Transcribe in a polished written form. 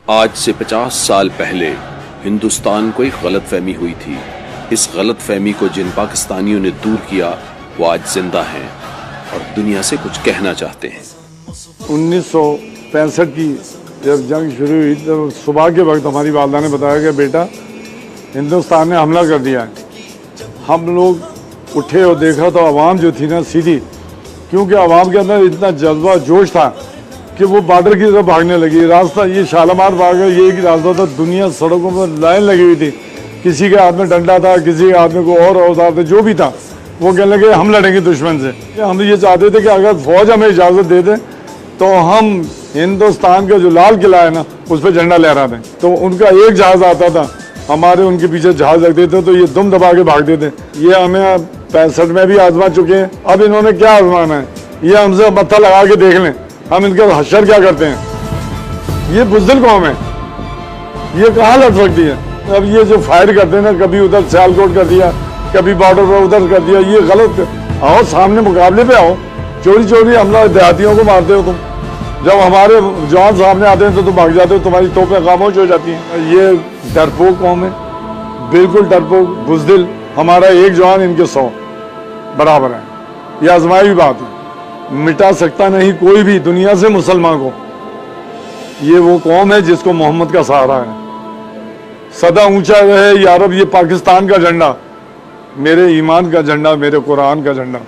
आज से 50 साल पहले हिंदुस्तान को एक गलतफहमी हुई थी। इस गलतफहमी को जिन पाकिस्तानियों ने दूर किया वो आज जिंदा हैं और दुनिया से कुछ कहना चाहते हैं। 1965 की जब जंग शुरू हुई तो सुबह के वक्त हमारी वालदा ने बताया कि बेटा हिंदुस्तान ने हमला कर दिया है। हम लोग उठे और देखा तो आवाम जो थी ना सीधी, क्योंकि आवाम के अंदर इतना जज्बा जोश था कि वो बॉर्डर की तरफ भागने लगी। रास्ता ये शालामार बाग है, ये एक रास्ता था। दुनिया सड़कों पर लाइन लगी हुई थी। किसी के हाथ में डंडा था, किसी के हाथ में कोई और औजार थे, जो भी था वो कहने लगे हम लड़ेंगे दुश्मन से। हम ये चाहते थे कि अगर फौज हमें इजाज़त दे दे तो हम हिंदुस्तान का जो लाल किला है ना उस पर झंडा लहरा दें। तो उनका एक जहाज़ आता था, हमारे उनके पीछे जहाज़ रखते थे तो ये दुम दबा के भागते थे। ये हमें 65 में भी आजमा चुके हैं। अब इन्होंने क्या आजमाना है, ये हमसे मत्था लगा के देख लें हम इनका हश्र क्या करते हैं। ये बुज़दिल कौम है, ये कहाँ लड़ सकती है। अब ये जो फायर करते हैं ना, कभी उधर सियालकोट कर दिया, कभी बॉर्डर पर उधर कर दिया, ये गलत। आओ सामने मुकाबले पे आओ, चोरी चोरी हमला देहातियों को मारते हो तुम। जब हमारे जवान सामने आते हैं तो तुम भाग जाते हो, तुम्हारी तोपें खामोश हो जाती हैं। ये डरपोक कौम है, बिल्कुल डरपोक बुज़दिल। हमारा एक जवान इनके 100 बराबर है। ये आजमाई भी बात है, मिटा सकता नहीं कोई भी दुनिया से मुसलमान को। ये वो कौम है जिसको मोहम्मद का सहारा है। सदा ऊंचा रहे या रब ये पाकिस्तान का झंडा, मेरे ईमान का झंडा, मेरे कुरान का झंडा।